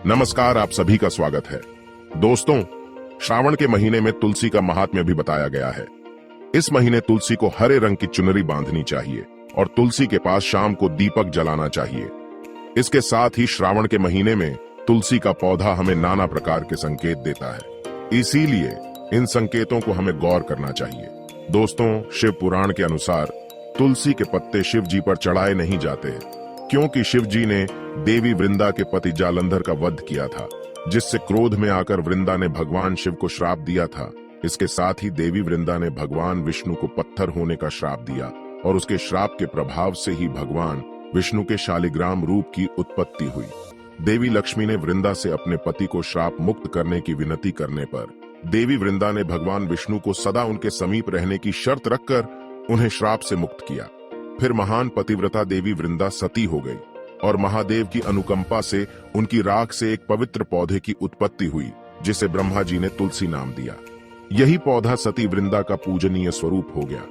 नमस्कार, आप सभी का स्वागत है। दोस्तों, श्रावण के महीने में तुलसी का महात्म्य भी बताया गया है। इस महीने तुलसी को हरे रंग की चुनरी बांधनी चाहिए और तुलसी के पास शाम को दीपक जलाना चाहिए। इसके साथ ही श्रावण के महीने में तुलसी का पौधा हमें नाना प्रकार के संकेत देता है, इसीलिए इन संकेतों को हमें गौर करना चाहिए। दोस्तों, शिव पुराण के अनुसार तुलसी के पत्ते शिव जी पर चढ़ाए नहीं जाते हैं, क्योंकि शिव जी ने देवी वृंदा के पति जालंधर का वध किया था, जिससे क्रोध में आकर वृंदा ने भगवान शिव को श्राप दिया था। इसके साथ ही देवी वृंदा ने भगवान विष्णु को पत्थर होने का श्राप दिया और उसके श्राप के प्रभाव से ही भगवान विष्णु के शालिग्राम रूप की उत्पत्ति हुई। देवी लक्ष्मी ने वृंदा से अपने पति को श्राप मुक्त करने की विनती करने पर देवी वृंदा ने भगवान विष्णु को सदा उनके समीप रहने की शर्त रखकर उन्हें श्राप से मुक्त किया। फिर महान पतिव्रता देवी वृंदा सती हो गई और महादेव की अनुकंपा से उनकी राख से एक पवित्र पौधे की उत्पत्ति हुई, जिसे ब्रह्मा जी ने तुलसी नाम दिया। यही पौधा सती वृंदा का पूजनीय स्वरूप हो गया।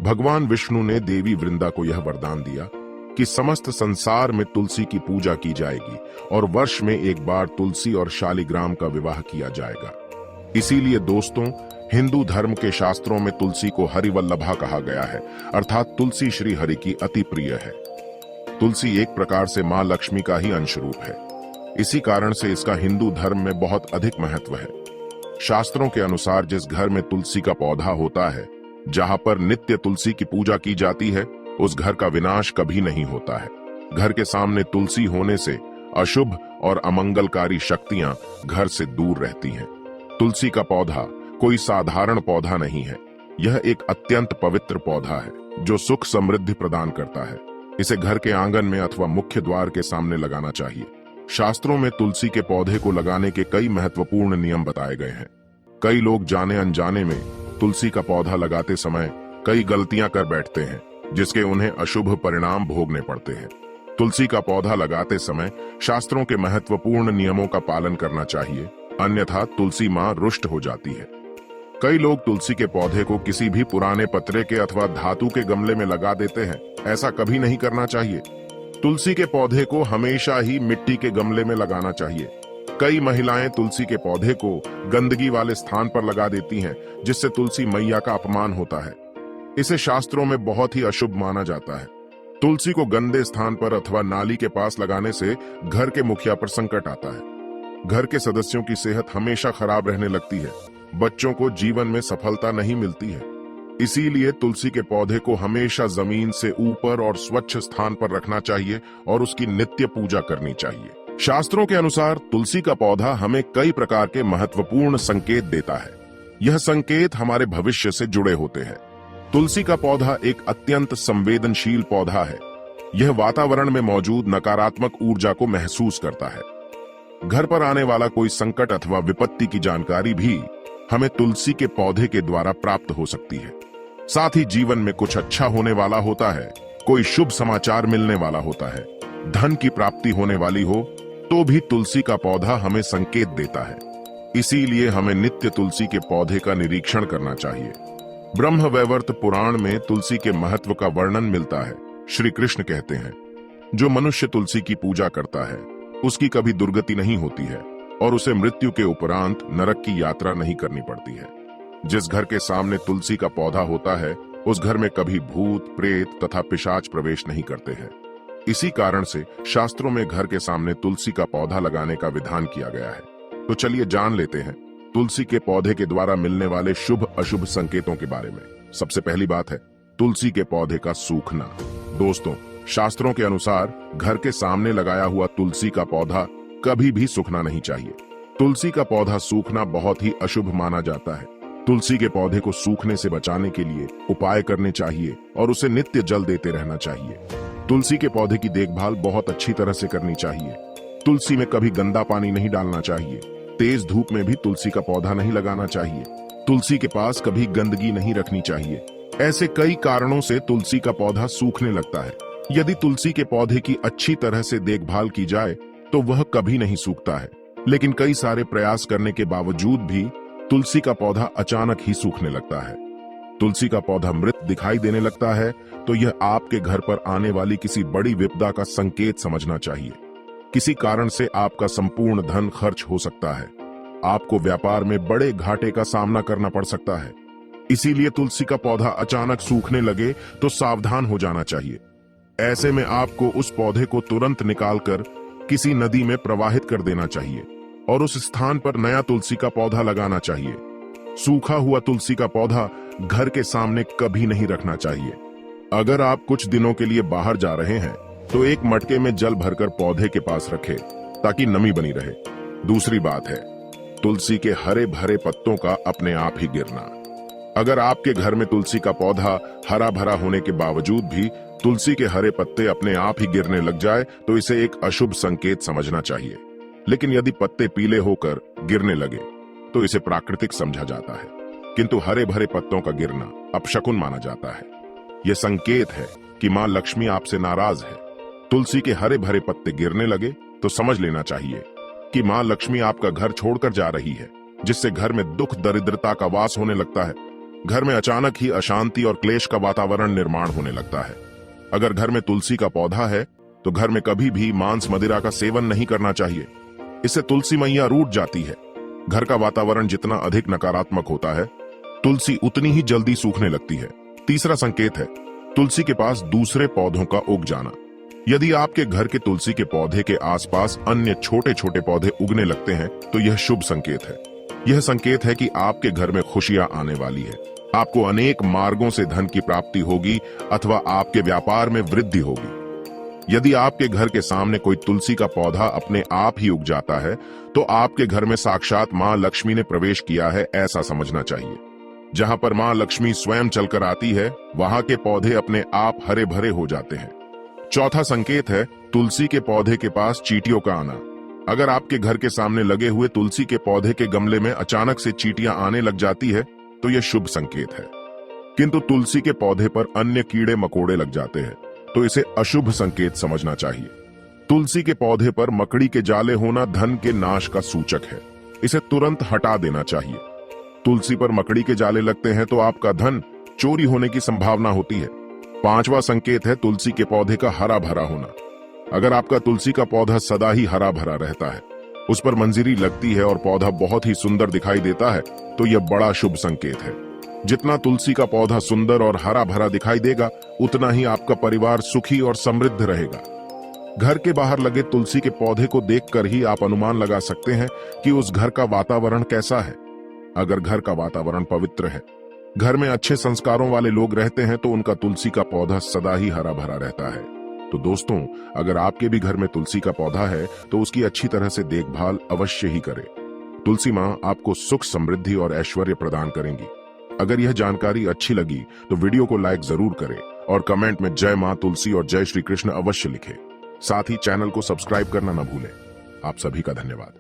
भगवान विष्णु ने देवी वृंदा को यह वरदान दिया कि समस्त संसार में तुलसी की पूजा की जाएगी और वर्ष में एक बार तुलसी और शालिग्राम का विवाह किया जाएगा। इसीलिए दोस्तों, हिंदू धर्म के शास्त्रों में तुलसी को हरिवल्लभा कहा गया है, अर्थात तुलसी श्री हरि की अति प्रिय है। तुलसी एक प्रकार से मां लक्ष्मी का ही अंश रूप है। इसी कारण से इसका हिंदू धर्म में बहुत अधिक महत्व है। शास्त्रों के अनुसार जिस घर में तुलसी का पौधा होता है, जहां पर नित्य तुलसी की पूजा की जाती है, उस घर का विनाश कभी नहीं होता है। घर के सामने तुलसी होने से अशुभ और अमंगलकारी शक्तियां घर से दूर रहती हैं। तुलसी का पौधा कोई साधारण पौधा नहीं है। यह एक अत्यंत पवित्र पौधा है जो सुख समृद्धि प्रदान करता है। इसे घर के आंगन में अथवा मुख्य द्वार के सामने लगाना चाहिए। शास्त्रों में तुलसी के पौधे को लगाने के कई महत्वपूर्ण नियम बताए गए हैं। कई लोग जाने अनजाने में तुलसी का पौधा लगाते समय कई गलतियां कर बैठते हैं, जिसके उन्हें अशुभ परिणाम भोगने पड़ते हैं। तुलसी का पौधा लगाते समय शास्त्रों के महत्वपूर्ण नियमों का पालन करना चाहिए, अन्यथा तुलसी मां रुष्ट हो जाती है। कई लोग तुलसी के पौधे को किसी भी पुराने पत्रे के अथवा धातु के गमले में लगा देते हैं। ऐसा कभी नहीं करना चाहिए। तुलसी के पौधे को हमेशा ही मिट्टी के गमले में लगाना चाहिए। कई महिलाएं तुलसी के पौधे को गंदगी वाले स्थान पर लगा देती हैं, जिससे तुलसी मैया का अपमान होता है। इसे शास्त्रों में बहुत ही अशुभ माना जाता है। तुलसी को गंदे स्थान पर अथवा नाली के पास लगाने से घर के मुखिया पर संकट आता है। घर के सदस्यों की सेहत हमेशा खराब रहने लगती है। बच्चों को जीवन में सफलता नहीं मिलती है। इसीलिए तुलसी के पौधे को हमेशा जमीन से ऊपर और स्वच्छ स्थान पर रखना चाहिए और उसकी नित्य पूजा करनी चाहिए। शास्त्रों के अनुसार तुलसी का पौधा हमें कई प्रकार के महत्वपूर्ण संकेत देता है। यह संकेत हमारे भविष्य से जुड़े होते हैं। तुलसी का पौधा एक अत्यंत संवेदनशील पौधा है। यह वातावरण में मौजूद नकारात्मक ऊर्जा को महसूस करता है। घर पर आने वाला कोई संकट अथवा विपत्ति की जानकारी भी हमें तुलसी के पौधे के द्वारा प्राप्त हो सकती है। साथ ही जीवन में कुछ अच्छा होने वाला होता है, कोई शुभ समाचार मिलने वाला होता है, धन की प्राप्ति होने वाली हो, तो भी तुलसी का पौधा हमें संकेत देता है। इसीलिए हमें नित्य तुलसी के पौधे का निरीक्षण करना चाहिए। ब्रह्मवैवर्त पुराण में तुलसी के महत्व का वर्णन मिलता है। श्री कृष्ण कहते हैं, जो मनुष्य तुलसी की पूजा करता है, उसकी कभी दुर्गति नहीं होती है और उसे मृत्यु के उपरांत नरक की यात्रा नहीं करनी पड़ती है। जिस घर के सामने तुलसी का पौधा होता है, उस घर में कभी भूत, प्रेत तथा पिशाच प्रवेश नहीं करते हैं। इसी कारण से शास्त्रों में घर के सामने तुलसी का पौधा लगाने का विधान किया गया है। तो चलिए जान लेते हैं तुलसी के पौधे के द्वारा मिलने वाले शुभ अशुभ संकेतों के बारे में। सबसे पहली बात है तुलसी के पौधे का सूखना। दोस्तों, शास्त्रों के अनुसार घर के सामने लगाया हुआ तुलसी का पौधा कभी भी सूखना नहीं चाहिए। तुलसी का पौधा सूखना बहुत ही अशुभ माना जाता है। तुलसी के पौधे को सूखने से बचाने के लिए उपाय करने चाहिए और उसे नित्य जल देते रहना चाहिए। तुलसी के पौधे की देखभाल बहुत अच्छी तरह से करनी चाहिए। तुलसी में कभी गंदा पानी नहीं डालना चाहिए। तेज धूप में भी तुलसी का पौधा नहीं लगाना चाहिए। तुलसी के पास कभी गंदगी नहीं रखनी चाहिए। ऐसे कई कारणों से तुलसी का पौधा सूखने लगता है। यदि तुलसी के पौधे की अच्छी तरह से देखभाल की जाए तो वह कभी नहीं सूखता है, लेकिन कई सारे प्रयास करने के बावजूद भी तुलसी का पौधा अचानक ही सूखने लगता है। तुलसी का पौधा मृत दिखाई देने लगता है तो यह आपके घर पर आने वाली किसी बड़ी विपदा का संकेत समझना चाहिए। किसी कारण से आपका संपूर्ण धन खर्च हो सकता है। आपको व्यापार में बड़े घाटे का सामना करना पड़ सकता है। इसीलिए तुलसी का पौधा अचानक सूखने लगे तो सावधान हो जाना चाहिए। ऐसे में आपको उस पौधे को तुरंत निकालकर किसी नदी में प्रवाहित कर देना चाहिए और उस स्थान पर नया तुलसी का पौधा लगाना चाहिए। सूखा हुआ तुलसी का पौधा घर के सामने कभी नहीं रखना चाहिए। अगर आप कुछ दिनों के लिए बाहर जा रहे हैं तो एक मटके में जल भरकर पौधे के पास रखें ताकि नमी बनी रहे। दूसरी बात है तुलसी के हरे भरे पत्तों का अपने आप ही गिरना। अगर आपके घर में तुलसी का पौधा हरा भरा होने के बावजूद भी तुलसी के हरे पत्ते अपने आप ही गिरने लग जाए तो इसे एक अशुभ संकेत समझना चाहिए। लेकिन यदि पत्ते पीले होकर गिरने लगे तो इसे प्राकृतिक समझा जाता है, किंतु हरे भरे पत्तों का गिरना अपशकुन माना जाता है। यह संकेत है कि मां लक्ष्मी आपसे नाराज है। तुलसी के हरे भरे पत्ते गिरने लगे तो समझ लेना चाहिए कि मां लक्ष्मी आपका घर छोड़कर जा रही है, जिससे घर में दुख दरिद्रता का वास होने लगता है। घर में अचानक ही अशांति और क्लेश का वातावरण निर्माण होने लगता है। अगर घर में तुलसी का पौधा है तो घर में कभी भी मांस मदिरा का सेवन नहीं करना चाहिए। इससे तुलसी मैया रूठ जाती है। घर का वातावरण जितना अधिक नकारात्मक होता है, तुलसी उतनी ही जल्दी सूखने लगती है। तीसरा संकेत है तुलसी के पास दूसरे पौधों का उग जाना। यदि आपके घर के तुलसी के पौधे के आसपास अन्य छोटे छोटे पौधे उगने लगते हैं तो यह शुभ संकेत है। यह संकेत है कि आपके घर में खुशियां आने वाली है। आपको अनेक मार्गों से धन की प्राप्ति होगी अथवा आपके व्यापार में वृद्धि होगी। यदि आपके घर के सामने कोई तुलसी का पौधा अपने आप ही उग जाता है तो आपके घर में साक्षात मां लक्ष्मी ने प्रवेश किया है, ऐसा समझना चाहिए। जहां पर मां लक्ष्मी स्वयं चलकर आती है वहां के पौधे अपने आप हरे भरे हो जाते हैं। चौथा संकेत है तुलसी के पौधे के पास चींटियों का आना। अगर आपके घर के सामने लगे हुए तुलसी के पौधे के गमले में अचानक से चींटियां आने लग जाती है तो यह शुभ संकेत है, किंतु तुलसी के पौधे पर अन्य कीड़े मकोड़े लग जाते हैं तो इसे अशुभ संकेत समझना चाहिए। तुलसी के पौधे पर मकड़ी के जाले होना धन के नाश का सूचक है। इसे तुरंत हटा देना चाहिए। तुलसी पर मकड़ी के जाले लगते हैं तो आपका धन चोरी होने की संभावना होती है। पांचवा संकेत है तुलसी के पौधे का हरा भरा होना। अगर आपका तुलसी का पौधा सदा ही हरा भरा रहता है, उस पर मंजरी लगती है और पौधा बहुत ही सुंदर दिखाई देता है तो यह बड़ा शुभ संकेत है। जितना तुलसी का पौधा सुंदर और हरा भरा दिखाई देगा उतना ही आपका परिवार सुखी और समृद्ध रहेगा। घर के बाहर लगे तुलसी के पौधे को देखकर ही आप अनुमान लगा सकते हैं कि उस घर का वातावरण कैसा है। अगर घर का वातावरण पवित्र है, घर में अच्छे संस्कारों वाले लोग रहते हैं तो उनका तुलसी का पौधा सदा ही हरा भरा रहता है। तो दोस्तों, अगर आपके भी घर में तुलसी का पौधा है तो उसकी अच्छी तरह से देखभाल अवश्य ही करें। तुलसी मां आपको सुख, समृद्धि और ऐश्वर्य प्रदान करेंगी। अगर यह जानकारी अच्छी लगी तो वीडियो को लाइक जरूर करें और कमेंट में जय मां तुलसी और जय श्री कृष्ण अवश्य लिखें। साथ ही चैनल को सब्सक्राइब करना न भूलें। आप सभी का धन्यवाद।